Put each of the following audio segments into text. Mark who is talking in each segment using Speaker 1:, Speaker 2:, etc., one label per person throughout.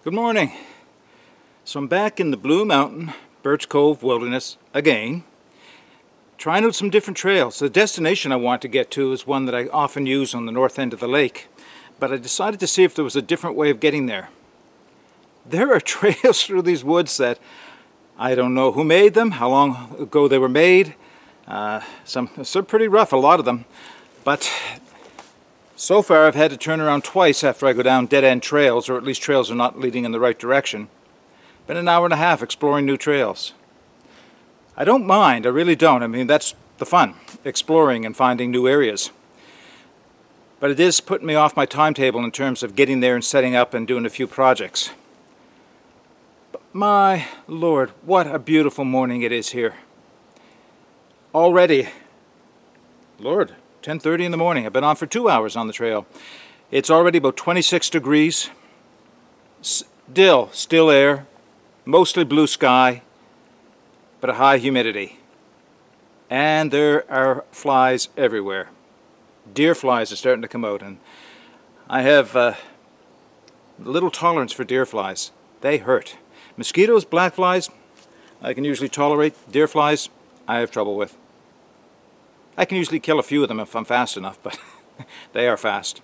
Speaker 1: Good morning. So I'm back in the Blue Mountain, Birch Cove Wilderness again, trying out some different trails. The destination I want to get to is one that I often use on the north end of the lake, but I decided to see if there was a different way of getting there. There are trails through these woods that I don't know who made them, how long ago they were made. Some pretty rough, a lot of them, but so far I've had to turn around twice after I go down dead-end trails, or at least trails are not leading in the right direction. Been an hour and a half exploring new trails. I don't mind, I really don't. I mean, that's the fun, exploring and finding new areas. But it is putting me off my timetable in terms of getting there and setting up and doing a few projects. But my Lord, what a beautiful morning it is here. Already, Lord, 10:30 in the morning. I've been on for 2 hours on the trail. It's already about 26 degrees. Still air, mostly blue sky, but a high humidity. And there are flies everywhere. Deer flies are starting to come out, and I have little tolerance for deer flies. They hurt. Mosquitoes, black flies, I can usually tolerate. Deer flies, I have trouble with. I can usually kill a few of them if I'm fast enough, but they are fast.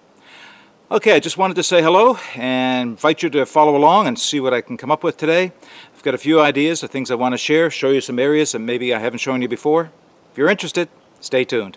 Speaker 1: Okay, I just wanted to say hello and invite you to follow along and see what I can come up with today. I've got a few ideas of things I want to share, show you some areas that maybe I haven't shown you before. If you're interested, stay tuned.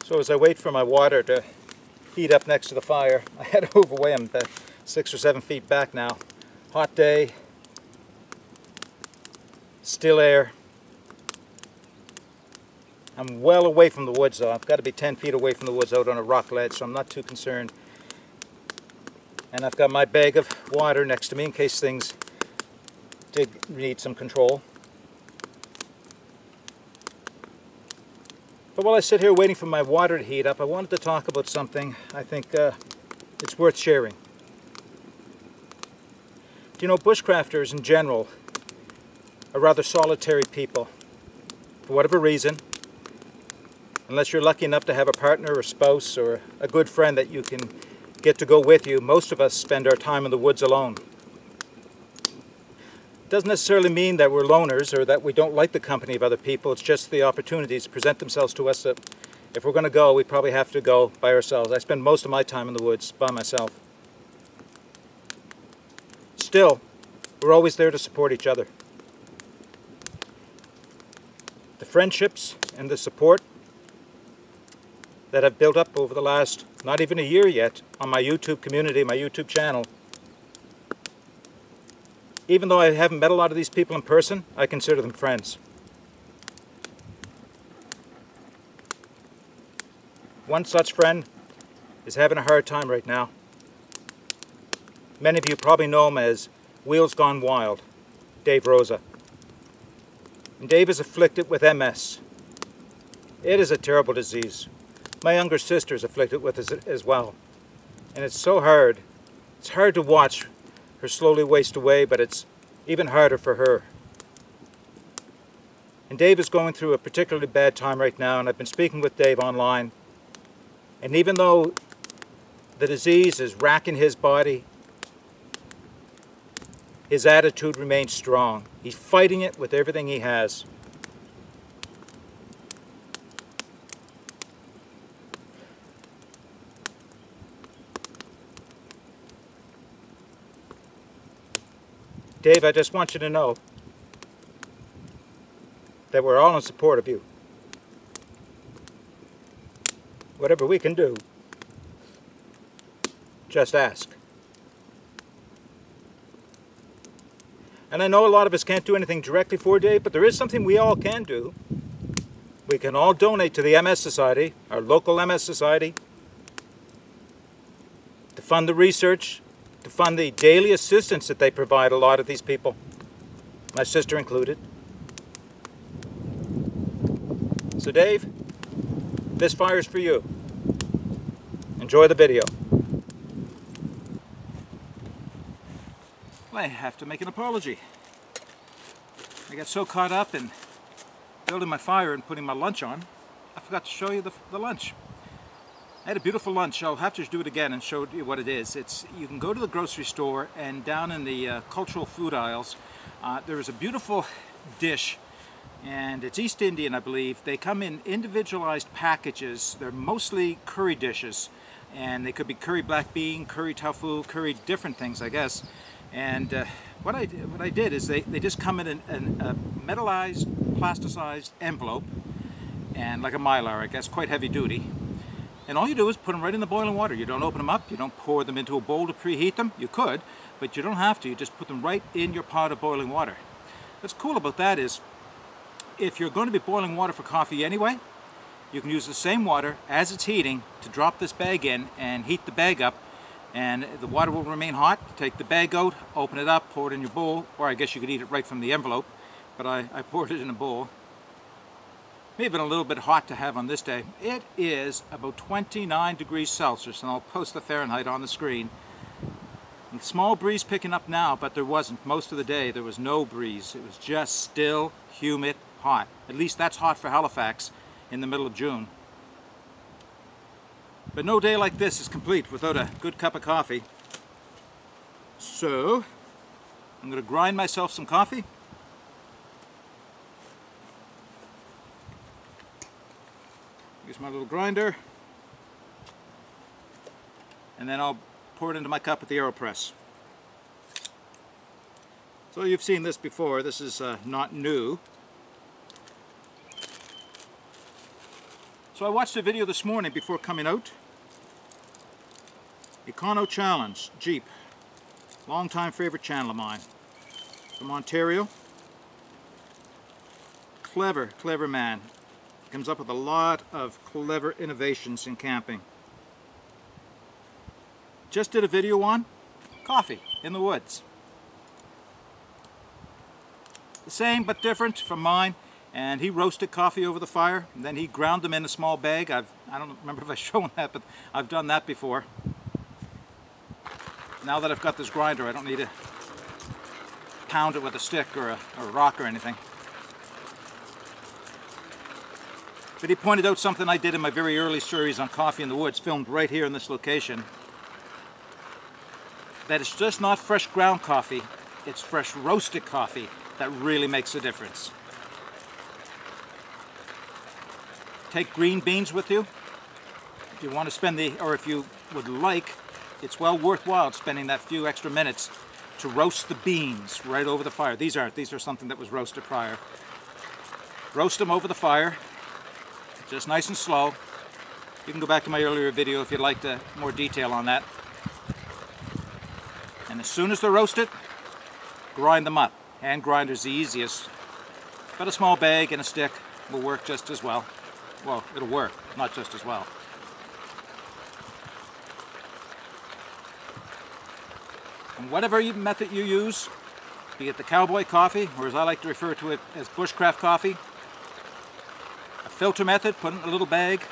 Speaker 1: So as I wait for my water to heat up next to the fire, I had to move away. I'm 6 or 7 feet back now. Hot day, still air. I'm well away from the woods though. I've got to be 10 feet away from the woods out on a rock ledge, so I'm not too concerned. And I've got my bag of water next to me in case things did need some control. But while I sit here waiting for my water to heat up, I wanted to talk about something I think it's worth sharing. Do you know, bushcrafters in general are rather solitary people. For whatever reason, unless you're lucky enough to have a partner or spouse or a good friend that you can get to go with you, most of us spend our time in the woods alone. It doesn't necessarily mean that we're loners or that we don't like the company of other people. It's just the opportunities present themselves to us that if we're going to go, we probably have to go by ourselves. I spend most of my time in the woods by myself. Still, we're always there to support each other. The friendships and the support that I've built up over the last, not even a year yet, on my YouTube community, my YouTube channel. Even though I haven't met a lot of these people in person, I consider them friends. One such friend is having a hard time right now. Many of you probably know him as Wheels Gone Wild, Dave Rosa. And Dave is afflicted with MS. It is a terrible disease. My younger sister is afflicted with it as well. And it's so hard. It's hard to watch her slowly waste away, but it's even harder for her. And Dave is going through a particularly bad time right now, and I've been speaking with Dave online. And even though the disease is racking his body, his attitude remains strong. He's fighting it with everything he has. Dave, I just want you to know that we're all in support of you. Whatever we can do, just ask. And I know a lot of us can't do anything directly for Dave, but there is something we all can do. We can all donate to the MS Society, our local MS Society, to fund the research, to fund the daily assistance that they provide a lot of these people, my sister included. So Dave, this fire's for you. Enjoy the video. I have to make an apology. I got so caught up in building my fire and putting my lunch on, I forgot to show you the lunch. I had a beautiful lunch. I'll have to do it again and show you what it is. You can go to the grocery store, and down in the cultural food aisles, there is a beautiful dish, and it's East Indian, I believe. They come in individualized packages. They're mostly curry dishes, and they could be curry black bean, curry tofu, curry different things, I guess. And what I did is they just come in a metallized, plasticized envelope, and like a Mylar, I guess, quite heavy duty. And all you do is put them right in the boiling water. You don't open them up, you don't pour them into a bowl to preheat them. You could, but you don't have to. You just put them right in your pot of boiling water. What's cool about that is, if you're going to be boiling water for coffee anyway, you can use the same water as it's heating to drop this bag in and heat the bag up, and the water will remain hot. Take the bag out, open it up, pour it in your bowl, or I guess you could eat it right from the envelope, but I poured it in a bowl. May have been a little bit hot to have on this day. It is about 29 degrees Celsius, and I'll post the Fahrenheit on the screen. A small breeze picking up now, but there wasn't. Most of the day there was no breeze. It was just still, humid, hot. At least that's hot for Halifax in the middle of June. But no day like this is complete without a good cup of coffee. So, I'm going to grind myself some coffee. Here's my little grinder, and then I'll pour it into my cup with the AeroPress. So you've seen this before. This is not new. So I watched a video this morning before coming out. Econo Challenge, Jeep. Long-time favorite channel of mine. From Ontario. Clever, clever man. Comes up with a lot of clever innovations in camping. Just did a video on coffee in the woods. The same but different from mine. And he roasted coffee over the fire, and then he ground them in a small bag. I don't remember if I've shown that, but I've done that before. Now that I've got this grinder, I don't need to pound it with a stick or a rock or anything. But he pointed out something I did in my very early series on coffee in the woods, filmed right here in this location. That it's just not fresh ground coffee, it's fresh roasted coffee that really makes a difference. Take green beans with you. If you want to spend or if you would like, it's well worthwhile spending that few extra minutes to roast the beans right over the fire. These are something that was roasted prior. Roast them over the fire, just nice and slow. You can go back to my earlier video if you'd like more detail on that. And as soon as they're roasted, grind them up. Hand grinder's the easiest, but a small bag and a stick will work just as well. Well, it'll work, not just as well. And whatever method you use, be it the cowboy coffee, or as I like to refer to it as bushcraft coffee, a filter method, put in a little bag,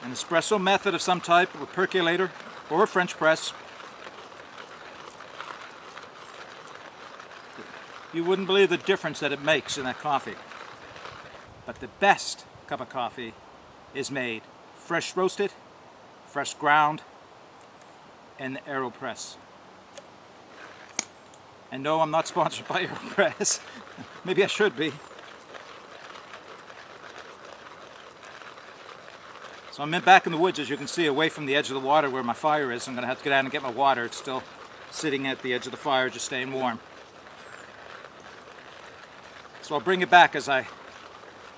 Speaker 1: an espresso method of some type, a percolator, or a French press, you wouldn't believe the difference that it makes in that coffee. But the best cup of coffee is made fresh roasted, fresh ground, in the AeroPress. And no, I'm not sponsored by AeroPress. Maybe I should be. So I'm back in the woods, as you can see, away from the edge of the water where my fire is. I'm going to have to get out and get my water. It's still sitting at the edge of the fire, just staying warm. So I'll bring it back as I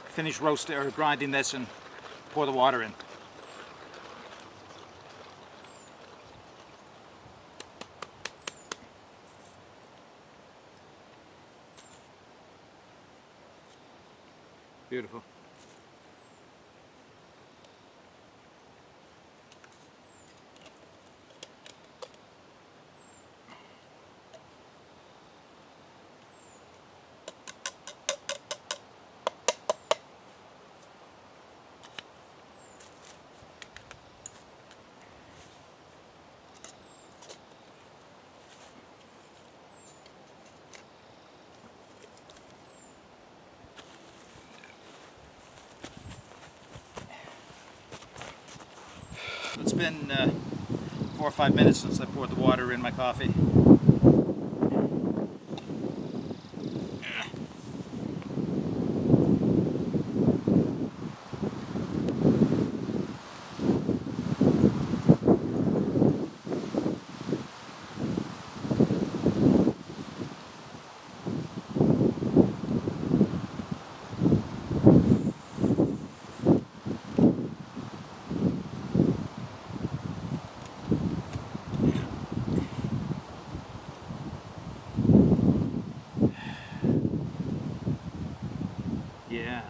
Speaker 1: finish roasting or grinding this and pour the water in. Beautiful. It's been 4 or 5 minutes since I poured the water in my coffee. Yeah.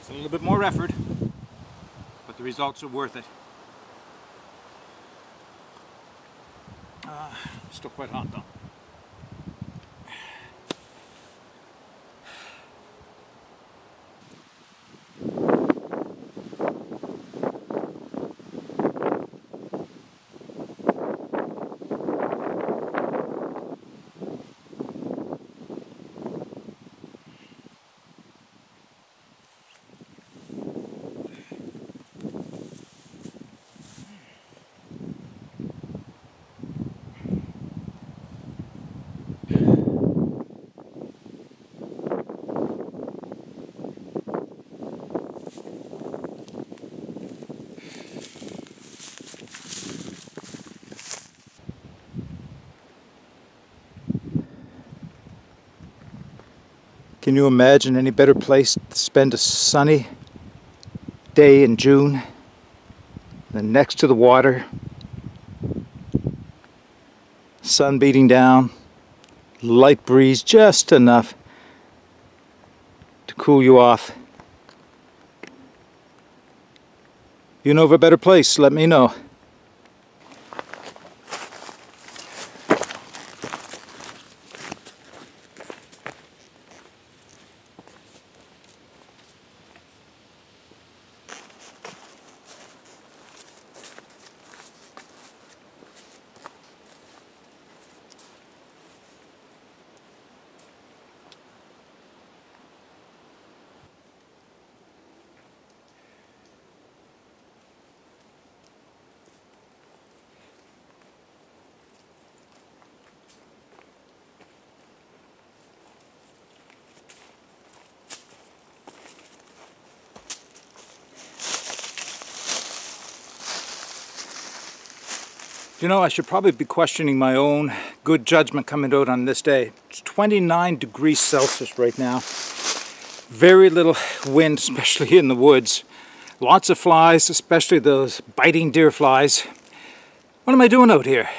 Speaker 1: It's a little bit more effort, but the results are worth it. Still quite hot though. Can you imagine any better place to spend a sunny day in June than next to the water? Sun beating down, light breeze just enough to cool you off. You know of a better place, let me know. You know, I should probably be questioning my own good judgment coming out on this day. It's 29 degrees Celsius right now. Very little wind, especially in the woods. Lots of flies, especially those biting deer flies. What am I doing out here?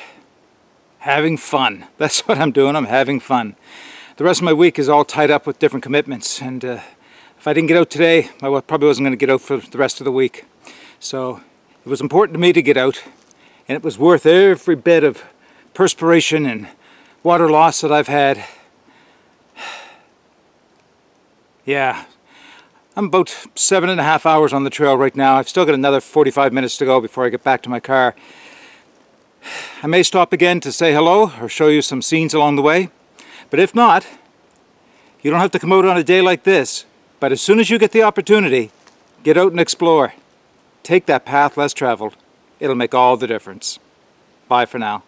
Speaker 1: Having fun. That's what I'm doing. I'm having fun. The rest of my week is all tied up with different commitments, and if I didn't get out today, I probably wasn't going to get out for the rest of the week. So it was important to me to get out. And it was worth every bit of perspiration and water loss that I've had. Yeah, I'm about 7.5 hours on the trail right now. I've still got another 45 minutes to go before I get back to my car. I may stop again to say hello or show you some scenes along the way. But if not, you don't have to come out on a day like this. But as soon as you get the opportunity, get out and explore. Take that path less traveled. It'll make all the difference. Bye for now.